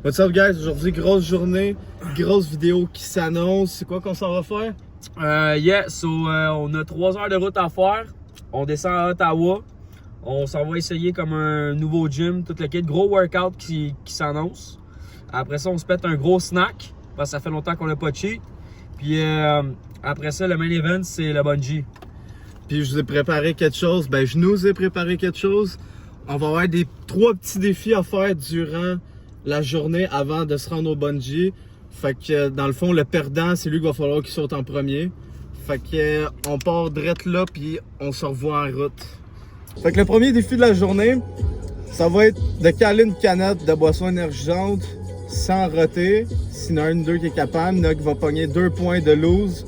What's up guys, aujourd'hui grosse journée, grosse vidéo qui s'annonce. C'est quoi qu'on s'en va faire? On a 3 heures de route à faire. On descend à Ottawa. On s'en va essayer comme un nouveau gym, tout le kit. Gros workout qui s'annonce. Après ça, on se pète un gros snack, parce que ça fait longtemps qu'on n'a pas cheat. Puis après ça, le main event, c'est le bungee. Puis je vous ai préparé quelque chose, je nous ai préparé quelque chose. On va avoir trois petits défis à faire durant la journée avant de se rendre au bungee. Fait que dans le fond, le perdant, c'est lui qu'il va falloir qu'il saute en premier. Fait que on part direct là, puis on se revoit en route. Fait que le premier défi de la journée, ça va être de caler une canette de boisson énergisante sans roter. S'il y en a un ou deux qui est capable, il y en a qui va pogner 2 points de loose.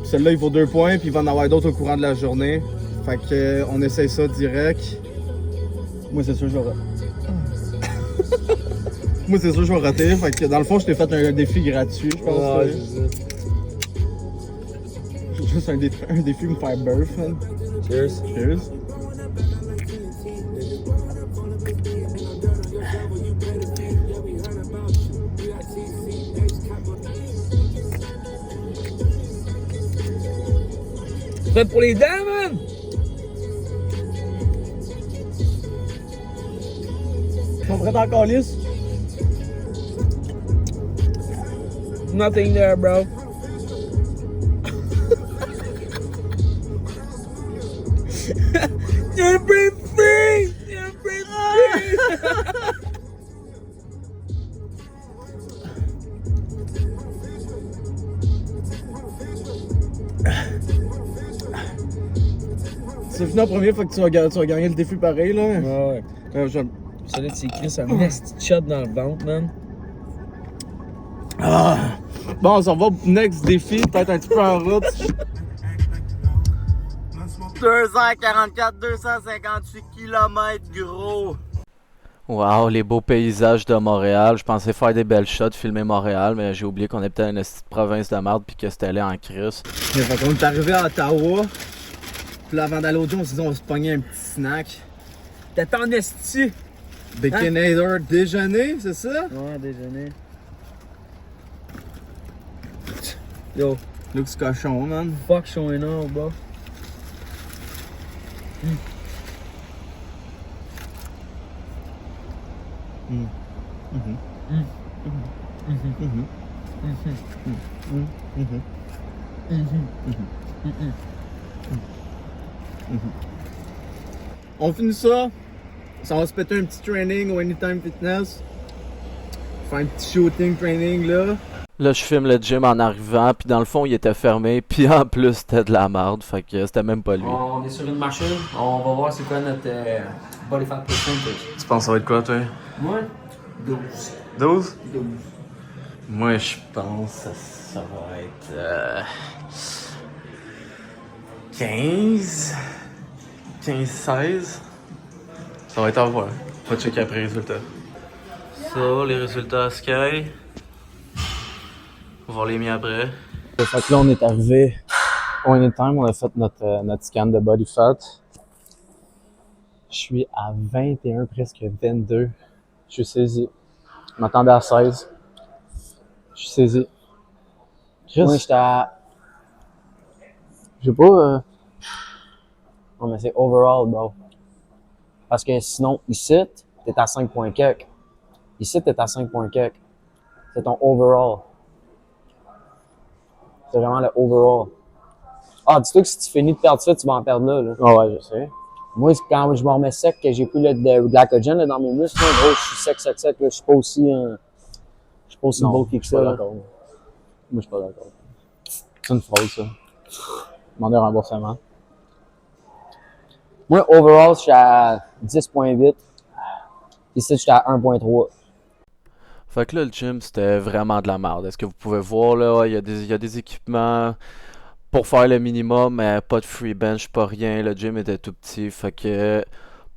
Celui-là, il vaut 2 points, puis il va en avoir d'autres au courant de la journée. Fait que on essaye ça direct. Moi, c'est sûr, je vais rater. Moi, c'est sûr, je vais rater. Fait que dans le fond, je t'ai fait un défi gratuit, je pense. Ouais, Juste un défi me faire burf, man. Cheers. Cheers. Prêt pour les dents, man? Ils sont prêts encore lisse? Nothing there, bro. You're free! You're free! C'est fini en premier, fait que tu vas gagner le défi pareil, là. Ouais. Ça là, c'est écrit un nasty shot dans le ventre, man. Bon, on s'en va au next défi, peut-être un petit peu en route. 2h44, 258 km, gros. Wow, les beaux paysages de Montréal. Je pensais faire des belles shots, filmer Montréal, mais j'ai oublié qu'on était dans une petite province de merde puis que c'était allé en crise. Fait qu'on est arrivé à Ottawa. Puis là, avant d'aller au gym, on s'est dit on va se pogner un petit snack. T'es en esti. Baconator déjeuner, c'est ça? Ouais, déjeuner. Yo, Looks cochon, man. fuck showing off, bro. On finit ça. Ça va se péter un petit training au Anytime Fitness. Faire un petit shooting training là. Là, je filme le gym en arrivant, puis dans le fond, il était fermé, puis en plus, c'était de la merde, fait que c'était même pas lui. On est sur une machine, on va voir c'est quoi notre body fat percentage. Tu penses que ça va être quoi, toi? Moi, 12. 12? 12. Moi, je pense que ça va être 15, 16. Ça va être à voir. On va checker après les résultats. Ça, les résultats à Sky. On va voir les miens après. Fait que là, on est arrivé au Anytime, on a fait notre scan de body fat. Je suis à 21, presque 22. Je suis saisi. Je m'attendais à 16. Je suis saisi. Moi, j'étais à... Je sais pas... Non, mais c'est overall, bro. Parce que sinon, ici, t'es à 5 points quelques. Ici, t'es à 5 points quelques. C'est ton overall. C'est vraiment le overall. Ah, dis-toi que si tu finis de perdre ça, tu vas en perdre là. Ah ouais, je sais. Moi, quand je me remets sec, que j'ai plus de glycogen là, dans mes muscles, là, gros, je suis sec. Là, je suis pas aussi, bulky que ça. Là. Moi, je suis pas d'accord. C'est une fraude, ça. Demander un remboursement. Moi, overall, je suis à 10.8. Ici, je suis à 1.3. Fait que là, le gym, c'était vraiment de la merde. Est-ce que vous pouvez voir, là, il y a des équipements pour faire le minimum, mais pas de free bench, pas rien. Le gym était tout petit. Fait que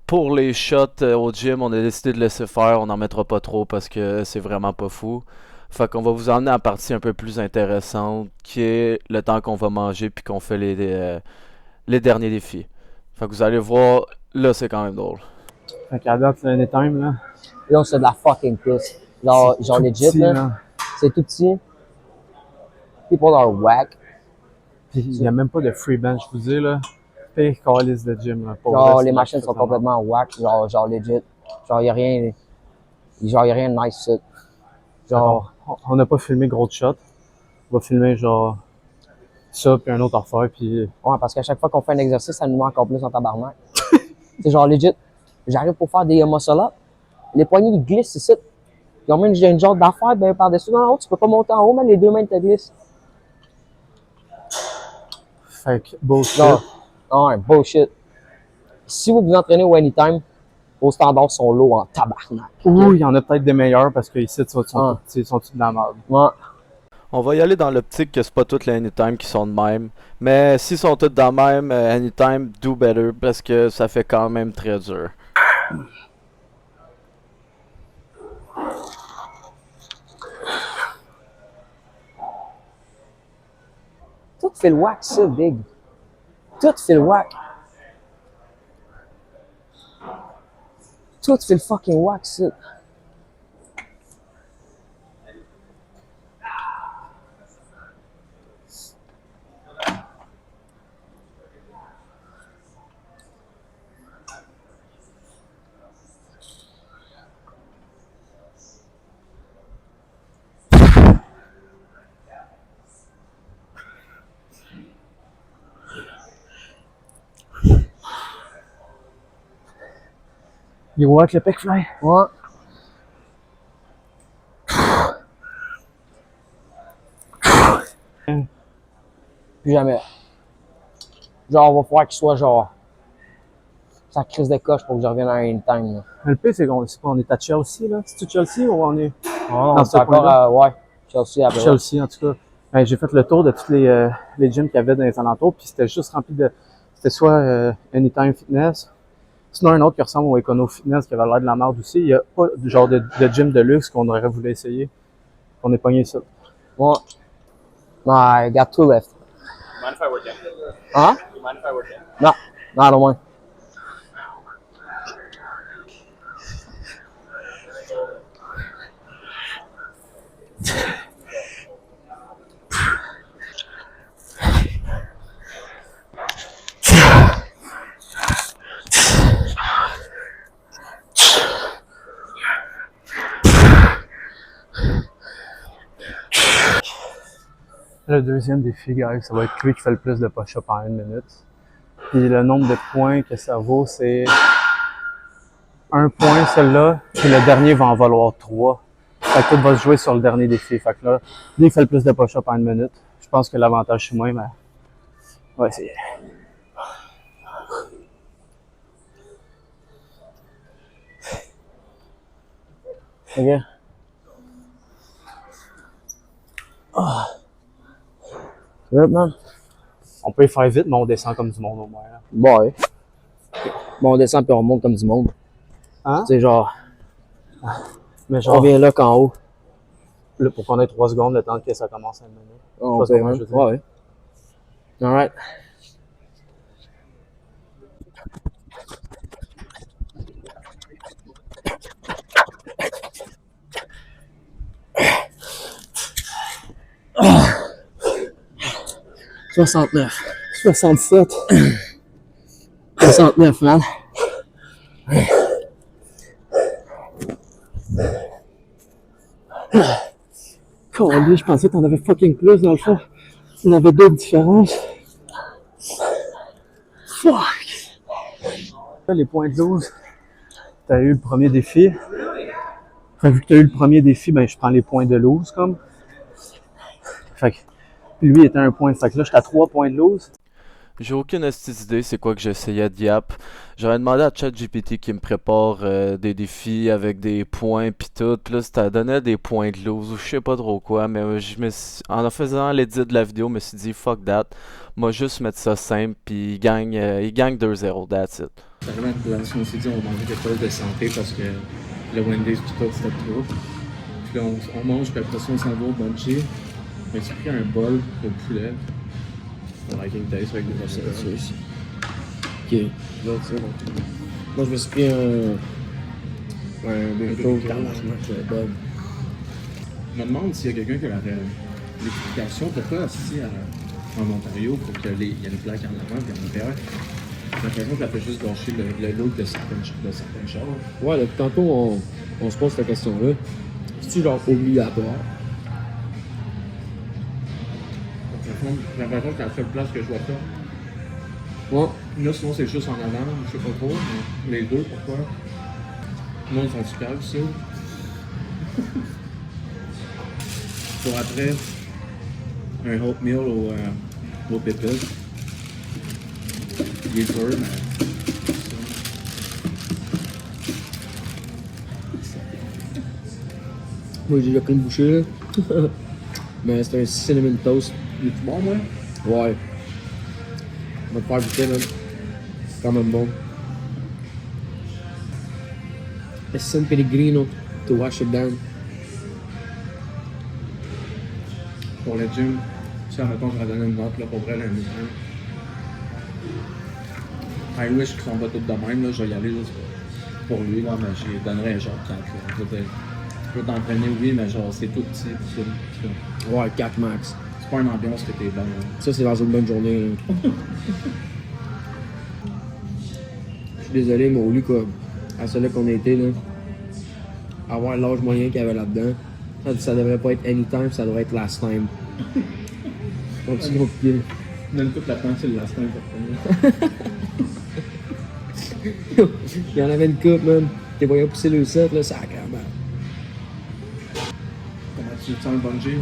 pour les shots au gym, on a décidé de laisser faire. On n'en mettra pas trop parce que c'est vraiment pas fou. Fait qu'on va vous emmener à la partie un peu plus intéressante, qui est le temps qu'on va manger puis qu'on fait les derniers défis. Fait que vous allez voir, là, c'est quand même drôle. Fait qu'à date, c'est un Anytime, là. Là, c'est de la fucking pisse. Genre legit, là. C'est tout petit. People are whack. Puis il n'y a même pas de free bench, je vous dis, là. Pire calice de gym, là. Pour Genre, vrai, les c'est machines sont complètement whack. Genre legit. Genre, y a rien de nice, ça. Genre, on n'a pas filmé gros shot. On va filmer, genre, ça, puis un autre affaire, puis... ouais, parce qu'à chaque fois qu'on fait un exercice, ça nous met encore plus en tabarnak. C'est genre legit. J'arrive pour faire des muscle-up. Les poignets, ils glissent ici. Ils ont même une genre d'affaire, ben, par-dessus. Non, non, tu peux pas monter en haut, mais les deux mains te glissent. Fait que, bullshit. Genre, ouais, bullshit. Si vous vous entraînez au Anytime, vos standards sont low en tabarnak. Ou il y en a peut-être des meilleurs, parce que ici, sont tous de la merde. Ouais. On va y aller dans l'optique que c'est pas toutes les Anytime qui sont de même. Mais s'ils sont toutes de même, Anytime, do better, parce que ça fait quand même très dur. Tout fait le whack, ça, Big. Tout fait le whack. Tout fait le fucking whack, ça. You watch le pec fly? Ouais. Plus jamais. Genre, va falloir qu'il soit genre. Ça crise de coche pour que je revienne à un Anytime, là. Le pire, c'est qu'on est à Chelsea, là. C'est-tu Chelsea ou on est... Non, Dans c'est ce encore coin-là? ouais. Chelsea après. Chelsea, en tout cas. Ben, j'ai fait le tour de tous les gyms qu'il y avait dans les alentours, puis c'était juste rempli de... C'était soit Anytime Fitness, sinon un autre qui ressemble au Econo Fitness qui avait l'air de la merde aussi. Il n'y a pas de genre de gym de luxe qu'on aurait voulu essayer. On est pogné ça. Ouais. No, I got two left. Mind if I work in? Huh? You mind if I work in? No, no, I don't mind. Le deuxième défi, guys, ça va être lui qui fait le plus de push-up en 1 minute. Puis le nombre de points que ça vaut, c'est 1 point, celle-là, puis le dernier va en valoir 3. Fait que tout va se jouer sur le dernier défi. Fait que là, lui qui fait le plus de push-up en 1 minute, je pense que l'avantage c'est moi, mais on va essayer. Ok. Good, man. On peut y faire vite, mais on descend comme du monde au moins. Là. Bon, ouais. Bon, on descend puis on remonte comme du monde. Hein? C'est genre, Mais on genre, vient là qu'en haut. là, pour qu'on ait 3 secondes, le temps que ça commence à 1 minute. On sais peut, pas comment hein? je veux dire. Ouais. Alright. Ah. 69. 67. 69, man. Calé, je pensais que t'en avais fucking plus dans le fond. Il y en avait 2 différences. Fuck! Là, les points de loose. T'as eu le premier défi. Fait que vu que t'as eu le premier défi, ben je prends les points de loose comme. Fait que lui était 1 point. Fait que là, j'étais à 3 points de loose. J'ai aucune astuce idée c'est quoi que j'essayais de yap. J'avais demandé à ChatGPT qui me prépare des défis avec des points pis tout. Pis là, ça donnait des points de loose ou je sais pas trop quoi. Mais en faisant l'édit de la vidéo, je me suis dit fuck that. Moi juste mettre ça simple pis il gagne 2-0, that's it. Arrivé à la place, on s'est dit on va manger quelque chose de santé parce que le Wendy's tout ça c'était trop. Puis là on mange puis après ça on s'en va au bungee. J'ai pris un bol de poulet. On a une taste avec des sauces. Ok. Là, c'est bon. Moi, je me suis pris un burrito, Bob. Je me demande s'il y a quelqu'un qui a l'explication pourquoi ici en Ontario, pour qu'il y ait une plaque en avant et en arrière. J'ai l'impression que ça fait juste gâcher le look de certaines choses. Ouais, depuis tantôt, on se pose cette question-là. C'est-tu genre obligatoire? J'ai l'impression que c'est la seule place que je vois ça. Ouais. Là, sinon, c'est juste en avant, je sais pas trop, mais les deux, pourquoi? Moi, ils sont super, ça. Pour après, un oatmeal au pépites. Il est dur, mais... Moi, j'ai déjà pris une bouchée, là. Mais c'est un cinnamon toast. Il est-tu bon, moi? Ouais. On va te faire goûter, man. C'est quand même bon. Le San Pellegrino to wash it down. Pour le gym, si admettons je vais donner une note, là, pour vrai, là, I wish qu'ils sont pas tous de même, là, je vais y aller juste pour lui, là, mais je donnerais genre 4. Je peux t'entraîner, oui, mais genre c'est tout petit. Ouais, 4 max. C'est pas une ambiance que t'es bon. Là. Ça, c'est dans une bonne journée, là. Je suis désolé, mais au lieu quoi, à celle-là qu'on a été, là, avoir l'âge moyen qu'il y avait là-dedans, ça devrait pas être anytime, ça devrait être last time. Donc, c'est compliqué. Donne toute la temps, c'est le last time pour finir. Il y en avait une coupe, man. T'es voyais pousser le set, là, sacrément. Comment tu te sens le bungee?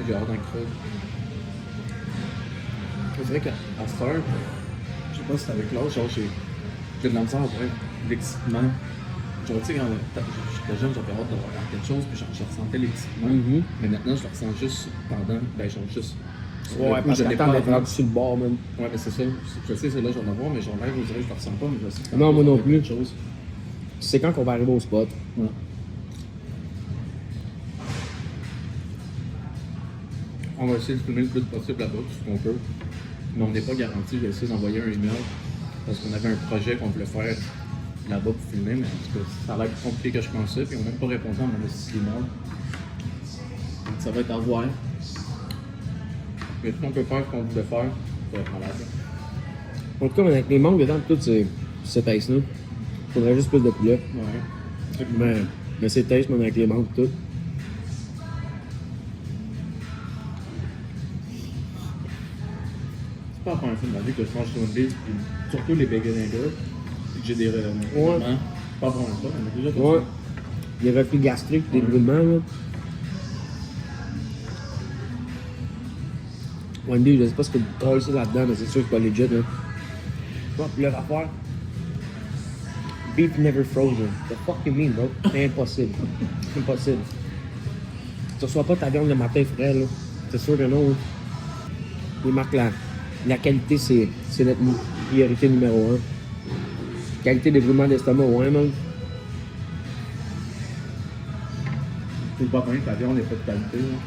J'ai hâte d'en crever. C'est vrai qu'à cette heure, je sais pas si c'est avec l'âge, genre j'ai de la misère après, l'excitement. Genre, tu sais, quand j'étais jeune, j'avais hâte de voir quelque chose, puis je ressentais l'excitement. Mais maintenant, je le ressens juste pendant, genre juste. Ouais, parce que t'attends d'être rendu sur le bord, man. Ouais, mais c'est ça. Je sais, c'est là, je vais en avoir, mais genre, là, je dirais, je le ressens pas, mais je sais que Non, moi non plus. Chose. C'est quand qu'on va arriver au spot. Ouais. On va essayer de filmer le plus possible là-bas, tout ce qu'on peut. Mais on n'est pas garanti. J'ai essayé d'envoyer un email parce qu'on avait un projet qu'on voulait faire là-bas pour filmer, mais en tout cas, ça a l'air plus compliqué que je pensais, puis on n'a même pas répondu à mon email. Donc ça va être à voir. Mais tout ce qu'on peut faire, ce qu'on voulait faire, ça va être malade. En tout cas, avec les manques dedans, tout ce taste-là, faudrait juste plus de poulet. Ouais. Mais c'est taste, même avec les manques tout. C'est pas la première fois de ma vie que je mange sur une bise, puis surtout les bacon nuggets, puis que j'ai des roulements. Pas la première fois, on a déjà fait Ouais. ça. Des reflux gastriques, des brûlements, là. Wendy, je sais pas ce que tu colles ça là-dedans, mais c'est sûr que c'est pas legit, là. Bon, puis leur affaire. Beef never frozen. The fuck you mean, bro? C'est impossible. C'est impossible. Tu reçois pas ta viande le matin frais, là. C'est sûr que non, hein. Les marques, la qualité, c'est notre priorité numéro 1. Qualité des brûlements d'estomac, ouais, man. C'est pas bien, ta viande n'est pas de qualité. Là.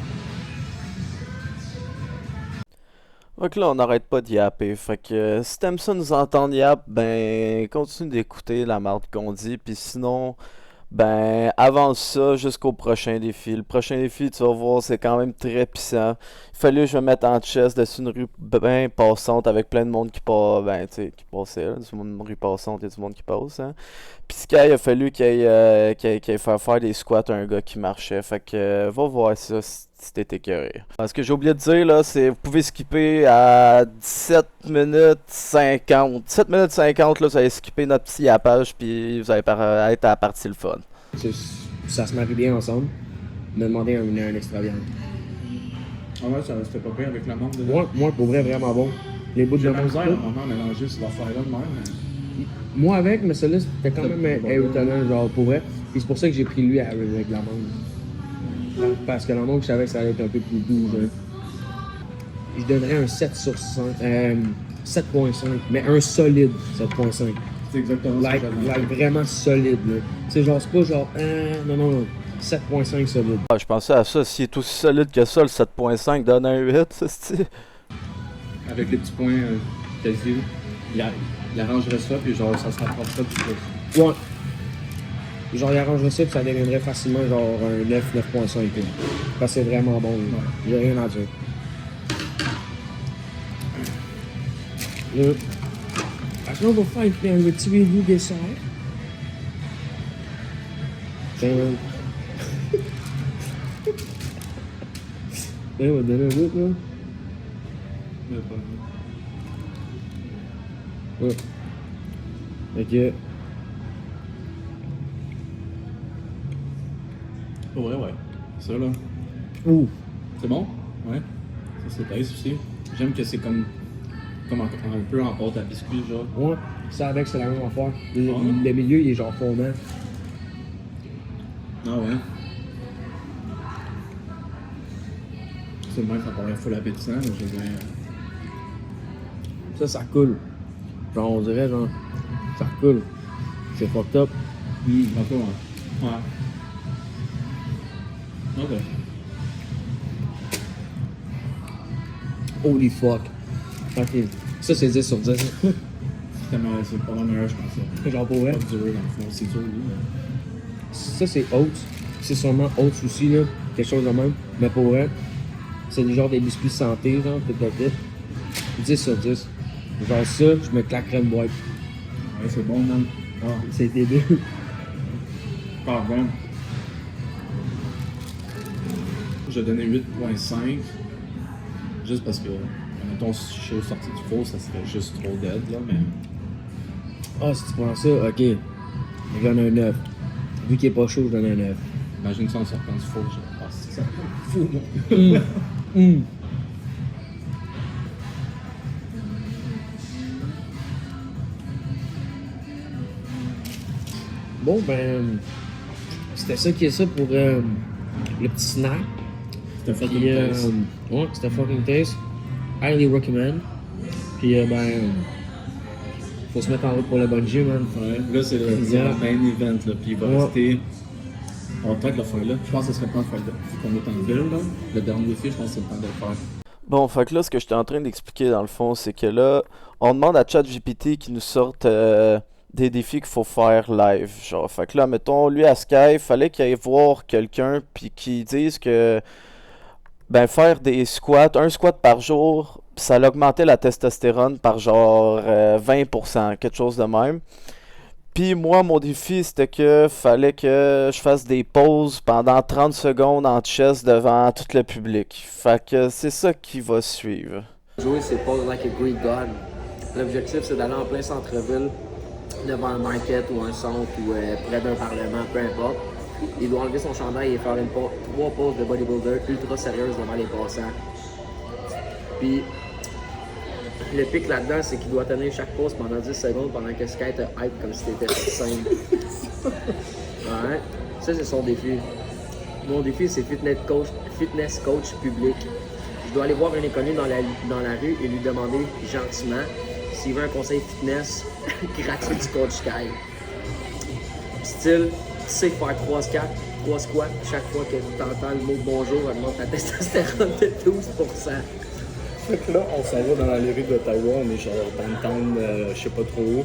Donc là, on n'arrête pas de yapper. Fait que si t'aimes ça nous entendre yap, ben continue d'écouter la marde qu'on dit. Puis sinon, ben avance ça jusqu'au prochain défi. Le prochain défi, tu vas voir, c'est quand même très puissant. Il fallait que je me mette en chest dessus une rue bien passante avec plein de monde qui passe. Ben tu sais, qui passait là. Sur une rue passante, il y a du monde qui passe. Hein. Puis ce qu'il a fallu qu'il aille faire des squats à un gars qui marchait. Fait que va voir ça si t'es écœuré. Ce que j'ai oublié de dire là, c'est vous pouvez skipper à 17 minutes 50. 17 minutes 50 là, vous allez skipper notre petit yapage puis vous allez être à la partie le fun. Ça se marie bien ensemble. Me demander un extra viande. Ah ouais, ça restait pas bien avec la menthe dedans. Moi, pour vrai, vraiment bon. Les bouts de J'ai la menthe. misère à un moment mélanger ces affaires-là de même. Mais... Moi avec, mais celui-là, c'était quand même étonnant, genre pour vrai. Puis c'est pour ça que j'ai pris lui avec la menthe. Parce que la menthe, je savais que ça allait être un peu plus doux. Genre. Je donnerais un 7 sur 100, 7.5, mais un solide 7.5. C'est exactement ça. Like Vraiment solide. Là. C'est genre, c'est pas genre, non. 7.5 solide. Ah, je pensais à ça, s'il est aussi solide que ça, le 7.5 donne un 8, ça c'est. Avec les petits points quasi, il, il arrangerait ça, puis genre ça se rapprocherait du plus. Ouais. Genre, il arrangerait ça, puis ça deviendrait facilement genre un 9, 9.5. Parce que c'est vraiment bon. Il n'y a rien à dire. Là, après, on va faire un petit review des sorts. Tiens, man. On va donner un bout, là. Ouais. Ok. Pour vrai, ouais. Ça, là. Ouh. C'est bon? Ouais. Ça, c'est nice aussi. J'aime que c'est comme un peu en pâte à biscuit, genre. Ouais. Ça avec, c'est la même affaire. Le milieu, il est genre fondant. Ah ouais. C'est le même, ça paraît full appétissant, mais je veux dire. Ça coule. Genre, on dirait, genre, ça coule. C'est fucked up. Un peu, ouais. Ouais. Ok. Holy fuck. Ok. Ça, c'est 10 sur 10. C'est pas le meilleur, je pense. Genre, pour vrai. Pas dur, dans le fond. C'est dur, oui. Ça, c'est Oats. C'est sûrement Oats aussi, là. Quelque chose de même. Mais pour vrai, c'est du genre des biscuits santé, genre, peut-être. 10 sur 10. Genre, ça, je me claquerais une boîte. Ouais, c'est bon, man. Ah, c'est débile. Pardon. Je donnais 8.5. Juste parce que, mettons, si je suis sorti du four, ça serait juste trop dead, là, mais. Ah, si tu prends ça, ok. Je donne un 9. Vu qu'il est pas chaud, je donne un 9. Imagine ça en sortant du four, je ah, c'est ça. Fou, non? Bon, ben, c'était ça qui est ça pour le petit snack. C'était fucking Puis, taste. ouais, c'était fucking taste. Highly recommend. Puis, ben, faut se mettre en route pour le bungee, man. Ouais, là, c'est le Yeah. main event, là, puis il va Ouais. rester. On va peut-être le faire là. Je pense que ce serait pas le faire là. Vu qu'on est en ville, là. Le dernier défi, je pense que c'est le temps de le faire. Bon, fait que là, ce que j'étais en train d'expliquer dans le fond, c'est que là, on demande à ChatGPT qu'il nous sorte des défis qu'il faut faire live. Genre, fait que là, mettons, lui à Sky, fallait qu'il aille voir quelqu'un puis qu'il dise que ben faire des squats, un squat par jour, ça augmentait la testostérone par genre 20%, quelque chose de même. Puis moi, mon défi, c'était que fallait que je fasse des pauses pendant 30 secondes en chest devant tout le public. Fait que c'est ça qui va suivre. Joey, c'est pose like a Greek god. L'objectif, c'est d'aller en plein centre-ville, devant un market ou un centre ou près d'un parlement, peu importe. Il doit enlever son chandail et faire trois poses de bodybuilder ultra sérieuses devant les passants. Puis, le pic là-dedans, c'est qu'il doit tenir chaque pose pendant 10 secondes pendant que Sky te hype comme si t'étais sur scène. Ouais. Ça, c'est son défi. Mon défi, c'est fitness coach public. Je dois aller voir un inconnu dans la rue et lui demander gentiment s'il veut un conseil fitness gratuit du coach Sky. Style, tu sais faire 3 squats, chaque fois que tu entends le mot bonjour, augmente ta testostérone de 12%. Fait que là, on s'en va dans la lyrique d'Ottawa, on est genre downtown, je sais pas trop où,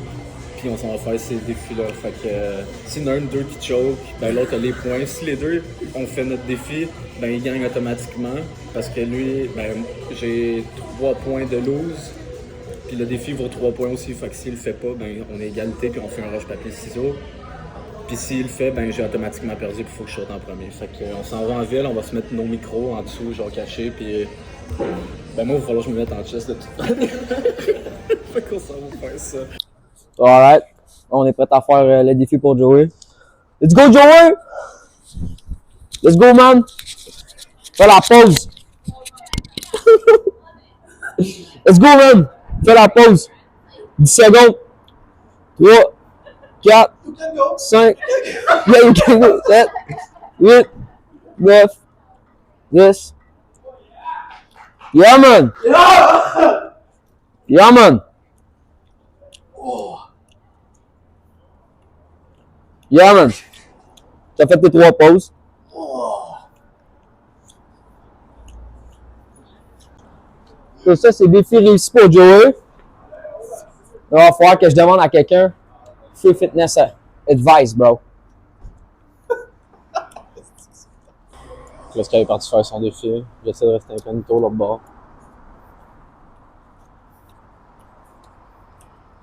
puis on s'en va faire ces défis-là. Fait que s'il y en a un d'eux qui choke, ben l'autre a les points. Si les deux on fait notre défi, ben il gagne automatiquement, parce que lui, ben j'ai 3 points de lose, puis le défi vaut 3 points aussi. Fait que s'il le fait pas, ben on est égalité, puis on fait un roche papier ciseaux. Puis s'il le fait, ben j'ai automatiquement perdu, puis il faut que je saute en premier. Fait que on s'en va en ville, on va se mettre nos micros en dessous, genre cachés, puis ben moi, il va falloir que je me mette en chest de toute manière. Fait qu'on s'en va faire ça. Alright, on est prêt à faire le défi pour Joey. Let's go Joey! Let's go man! Fais la pause! Let's go man! Fais la pause! 10 secondes! 3, 4, 5, 7, 8, 9, 10. Yeah man! Yeah man! Yeah man! T'as fait tes 3 pauses. Et ça, c'est défi réussi pour Joey. Il va falloir que je demande à quelqu'un free fitness advice, bro. Là, Sky est parti faire son défi. J'essaie de rester incognito l'autre bord.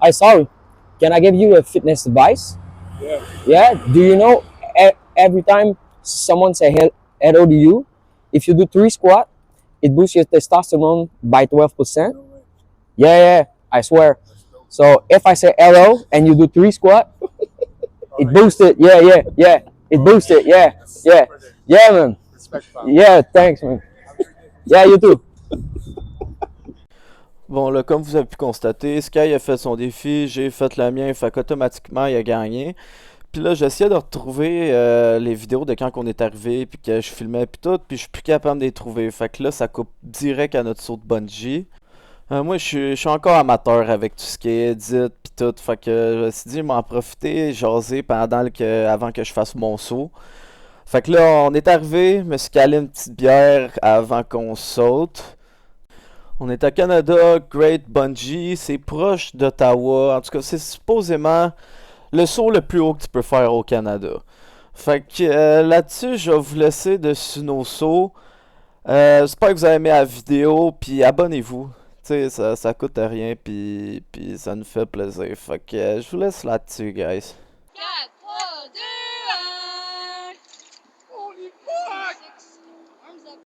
Hi, sorry. Can I give you a fitness advice? Yeah. Do you know every time someone say hello to you, if you do 3 squats, it boosts your testosterone by 12%? Yeah. I swear. So if I say hello and you do 3 squats, it boosts it. Yeah. It boosts it. Yeah. Yeah, man. Yeah, thanks, man. Yeah, you too. Bon, là, comme vous avez pu constater, Sky a fait son défi, j'ai fait le mien, fait qu'automatiquement, il a gagné. Puis là, j'essayais de retrouver les vidéos de quand on est arrivé, puis que je filmais, puis tout, puis je suis plus capable de les trouver. Fait que là, ça coupe direct à notre saut de bungee. Moi, je suis encore amateur avec tout ce qui est edit, puis tout. Fait que je me suis dit, m'en profiter, jaser avant que je fasse mon saut. Fait que là, on est arrivé, je me suis calé une petite bière avant qu'on saute. On est à Canada, Great Bungee, c'est proche d'Ottawa. En tout cas, c'est supposément le saut le plus haut que tu peux faire au Canada. Fait que là-dessus, je vais vous laisser dessus nos sauts. J'espère que vous avez aimé la vidéo, puis abonnez-vous. Tu sais, ça coûte rien, puis ça nous fait plaisir. Fait que je vous laisse là-dessus, guys. 4, 3, 2, 1. Holy fuck! Arms up.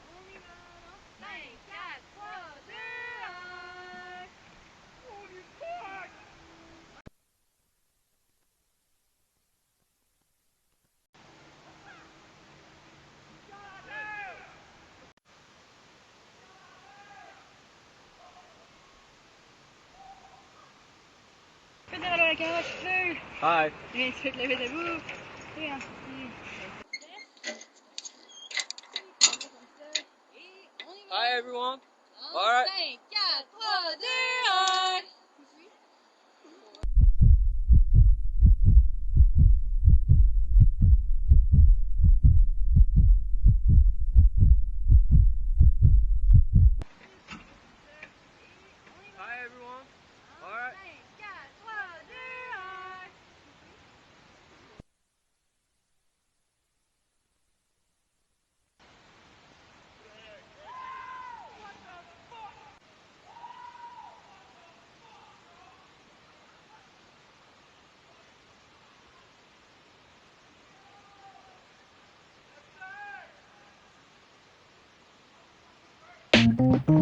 On y va. 5, 4, 3, 2, 1. Holy fuck! Fais de la carotte, tu Hi. viens tu te lever debout. Et un petit. Et on y va. Hi everyone. En Alright. 5, 4, 3, 2, 1. Hi everyone. En Alright. 5, 4, 3, 2, 1.